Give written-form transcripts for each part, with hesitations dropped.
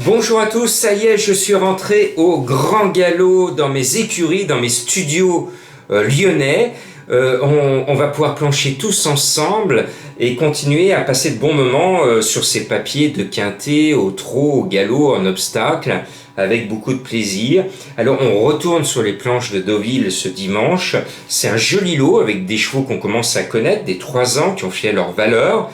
Bonjour à tous, ça y est, je suis rentré au grand galop dans mes écuries, dans mes studios lyonnais. On va pouvoir plancher tous ensemble et continuer à passer de bons moments sur ces papiers de quintet, au trot, au galop, en obstacle, avec beaucoup de plaisir. Alors on retourne sur les planches de Deauville ce dimanche. C'est un joli lot avec des chevaux qu'on commence à connaître, des 3 ans qui ont fait leur valeur.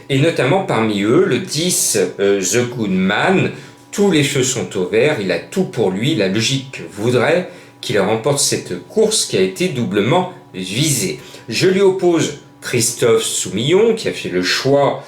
Et notamment parmi eux, le 10 The Good Man. Tous les cheveux sont au vert, il a tout pour lui, la logique voudrait qu'il remporte cette course qui a été doublement visée. Je lui oppose Christophe Soumillon qui a fait le choix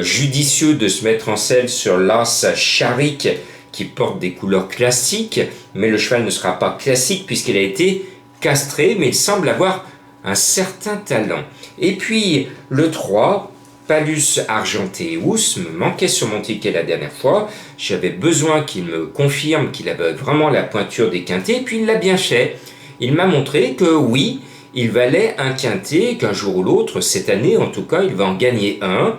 judicieux de se mettre en selle sur l'As Charik qui porte des couleurs classiques, mais le cheval ne sera pas classique puisqu'il a été castré, mais il semble avoir un certain talent. Et puis le 3, Palus Argenteus me manquait sur mon ticket la dernière fois. J'avais besoin qu'il me confirme qu'il avait vraiment la pointure des quintets, et puis il l'a bien fait. Il m'a montré que oui, il valait un quintet, qu'un jour ou l'autre, cette année en tout cas, il va en gagner un.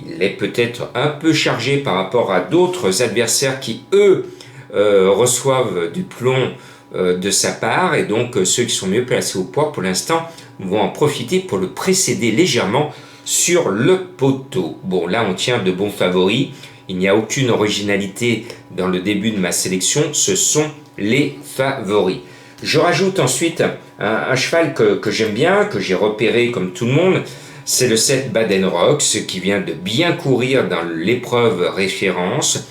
Il est peut-être un peu chargé par rapport à d'autres adversaires qui, eux, reçoivent du plomb de sa part, et donc ceux qui sont mieux placés au poids, pour l'instant, vont en profiter pour le précéder légèrement sur le poteau. Bon, là, on tient de bons favoris. Il n'y a aucune originalité dans le début de ma sélection. Ce sont les favoris. Je rajoute ensuite un cheval que j'aime bien, que j'ai repéré comme tout le monde. C'est le 7 Baden-Rox qui vient de bien courir dans l'épreuve référence.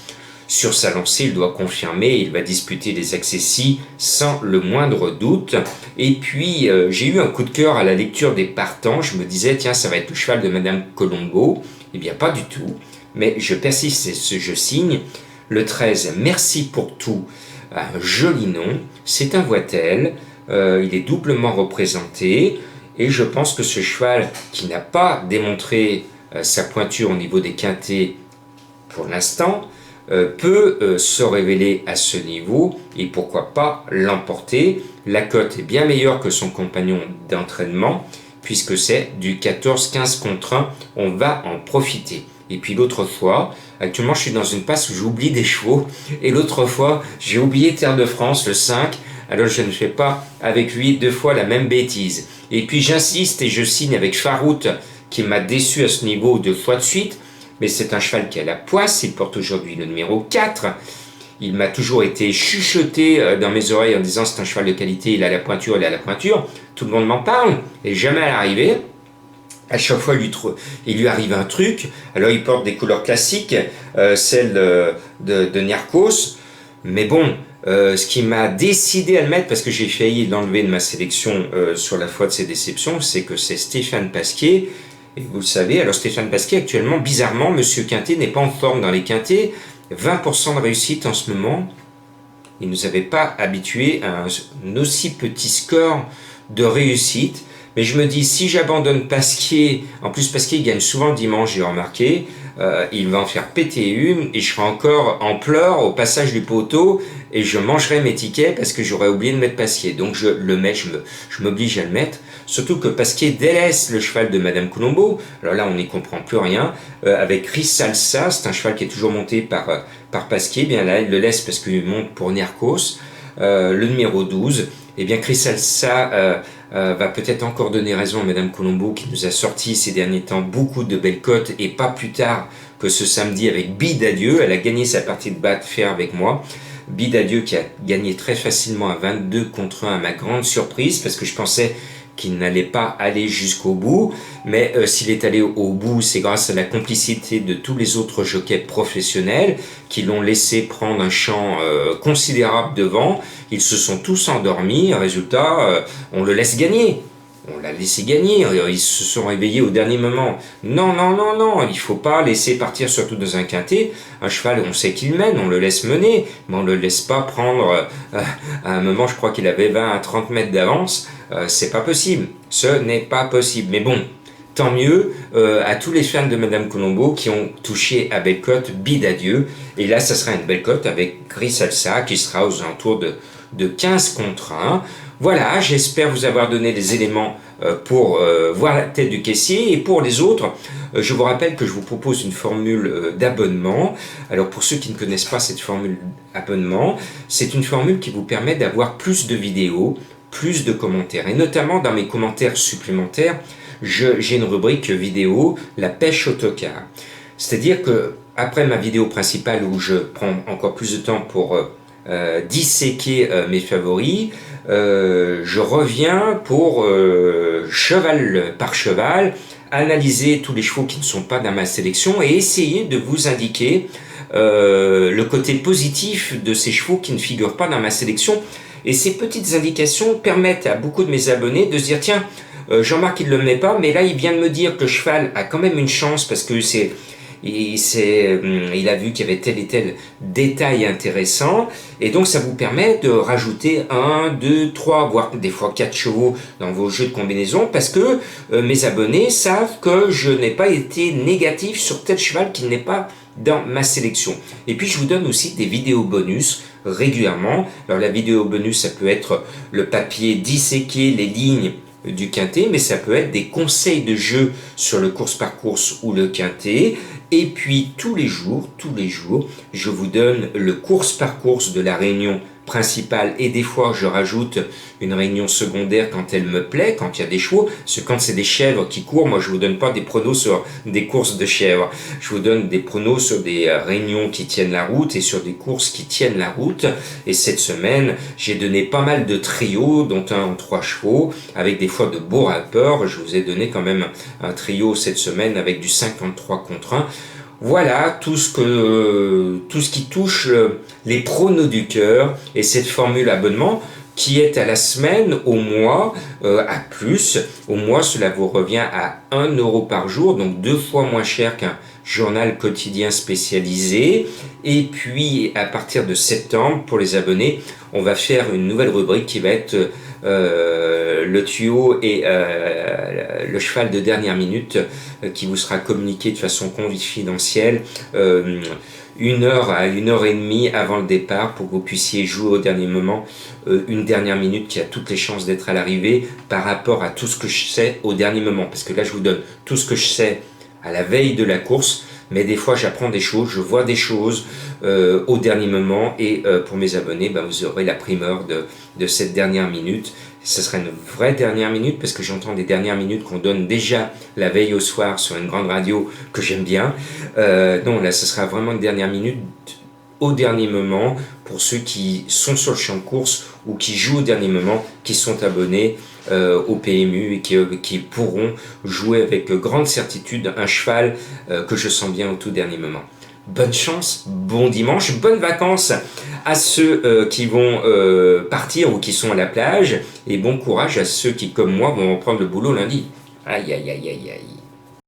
Sur sa lancée, il doit confirmer, il va disputer les accessis sans le moindre doute. Et puis, j'ai eu un coup de cœur à la lecture des partants. Je me disais, tiens, ça va être le cheval de Madame Colombo. Eh bien, pas du tout. Mais je persiste et je signe. Le 13, Merci pour tout. Un joli nom. C'est un Voitel. Il est doublement représenté. Et je pense que ce cheval, qui n'a pas démontré sa pointure au niveau des quintets pour l'instant, peut se révéler à ce niveau et pourquoi pas l'emporter. La cote est bien meilleure que son compagnon d'entraînement puisque c'est du 14-15 contre 1, on va en profiter. Et puis l'autre fois, actuellement je suis dans une passe où j'oublie des chevaux, et l'autre fois j'ai oublié Terre de France, le 5, alors je ne fais pas avec lui 2 fois la même bêtise. Et puis j'insiste et je signe avec Farout qui m'a déçu à ce niveau 2 fois de suite, mais c'est un cheval qui a la poisse, il porte aujourd'hui le numéro 4. Il m'a toujours été chuchoté dans mes oreilles en disant c'est un cheval de qualité, il a la pointure, il a la pointure. Tout le monde m'en parle, et jamais à l'arrivée. À chaque fois, il lui arrive un truc. Alors, il porte des couleurs classiques, celles de Niarchos. Mais bon, ce qui m'a décidé à le mettre, parce que j'ai failli l'enlever de ma sélection sur la foi de ses déceptions, c'est que c'est Stéphane Pasquier. Et vous le savez, alors Stéphane Pasquier, actuellement, bizarrement, Monsieur Quintet n'est pas en forme dans les quintets. 20% de réussite en ce moment. Il ne nous avait pas habitués à un aussi petit score de réussite. Mais je me dis, si j'abandonne Pasquier, en plus Pasquier gagne souvent le dimanche, j'ai remarqué, il va en faire péter une et je serai encore en pleurs au passage du poteau et je mangerai mes tickets parce que j'aurais oublié de mettre Pasquier. Donc je le mets, je m'oblige à le mettre. Surtout que Pasquier délaisse le cheval de Madame Colombo. Alors là, on n'y comprend plus rien. Avec Rissalsa, c'est un cheval qui est toujours monté par Pasquier. Bien là, il le laisse parce qu'il monte pour Niarchos. Le numéro 12. Eh bien, Rissalsa va peut-être encore donner raison à Madame Colombo qui nous a sorti ces derniers temps beaucoup de belles cotes et pas plus tard que ce samedi avec Bidadieu. Elle a gagné sa partie de batte fer avec moi. Bidadieu qui a gagné très facilement à 22 contre 1 à ma grande surprise parce que je pensais qu'il n'allait pas aller jusqu'au bout, mais s'il est allé au bout, c'est grâce à la complicité de tous les autres jockeys professionnels qui l'ont laissé prendre un champ considérable devant. Ils se sont tous endormis, résultat, on le laisse gagner. On l'a laissé gagner, ils se sont réveillés au dernier moment. Non, non, non, non, il ne faut pas laisser partir, surtout dans un quintet. Un cheval, on sait qu'il mène, on le laisse mener, mais on ne le laisse pas prendre, à un moment, je crois qu'il avait 20 à 30 mètres d'avance. C'est pas possible, ce n'est pas possible. Mais bon, tant mieux à tous les fans de Madame Colombo qui ont touché à belle cote Bidadieu. Et là, ça sera une belle cote avec Rissalsa qui sera aux alentours de 15 contre 1. Voilà, j'espère vous avoir donné des éléments pour voir la tête du caissier. Et pour les autres, je vous rappelle que je vous propose une formule d'abonnement. Alors pour ceux qui ne connaissent pas cette formule d'abonnement, c'est une formule qui vous permet d'avoir plus de vidéos, plus de commentaires. Et notamment dans mes commentaires supplémentaires, j'ai une rubrique vidéo, la pêche autocar. C'est-à-dire que après ma vidéo principale où je prends encore plus de temps pour disséquer mes favoris, je reviens pour cheval par cheval analyser tous les chevaux qui ne sont pas dans ma sélection et essayer de vous indiquer le côté positif de ces chevaux qui ne figurent pas dans ma sélection. Et ces petites indications permettent à beaucoup de mes abonnés de se dire tiens, Jean-Marc il ne le met pas, mais là il vient de me dire que le cheval a quand même une chance parce que il a vu qu'il y avait tel et tel détail intéressant, et donc ça vous permet de rajouter 1, 2, 3, voire des fois 4 chevaux dans vos jeux de combinaison, parce que mes abonnés savent que je n'ai pas été négatif sur tel cheval qui n'est pas dans ma sélection. Et puis je vous donne aussi des vidéos bonus régulièrement. Alors la vidéo bonus, ça peut être le papier disséqué, les lignes du quintet, mais ça peut être des conseils de jeu sur le course par course ou le quintet. Et puis tous les jours, je vous donne le course par course de la réunion principale, et des fois je rajoute une réunion secondaire quand elle me plaît, quand il y a des chevaux. Parce que quand c'est des chèvres qui courent, moi je vous donne pas des pronos sur des courses de chèvres, je vous donne des pronos sur des réunions qui tiennent la route et sur des courses qui tiennent la route. Et cette semaine j'ai donné pas mal de trios, dont un en 3 chevaux, avec des fois de beaux rappeurs. Je vous ai donné quand même un trio cette semaine avec du 53 contre 1. Voilà tout ce qui touche les pronos du cœur, et cette formule abonnement qui est à la semaine, au mois, à plus. Au mois, cela vous revient à 1 € par jour, donc 2 fois moins cher qu'un journal quotidien spécialisé. Et puis à partir de septembre, pour les abonnés, on va faire une nouvelle rubrique qui va être le tuyau et le cheval de dernière minute, qui vous sera communiqué de façon confidentielle 1 heure à 1 heure et demie avant le départ, pour que vous puissiez jouer au dernier moment une dernière minute qui a toutes les chances d'être à l'arrivée par rapport à tout ce que je sais au dernier moment. Parce que là je vous donne tout ce que je sais à la veille de la course, mais des fois j'apprends des choses, je vois des choses au dernier moment, et pour mes abonnés, vous aurez la primeur de cette dernière minute. Ce sera une vraie dernière minute, parce que j'entends des dernières minutes qu'on donne déjà la veille au soir sur une grande radio que j'aime bien. Non, là ce sera vraiment une dernière minute au dernier moment pour ceux qui sont sur le champ de course ou qui jouent au dernier moment, qui sont abonnés au PMU et qui pourront jouer avec grande certitude un cheval que je sens bien au tout dernier moment. Bonne chance, bon dimanche, bonnes vacances à ceux qui vont partir ou qui sont à la plage, et bon courage à ceux qui, comme moi, vont reprendre le boulot lundi. Aïe, aïe, aïe, aïe, aïe.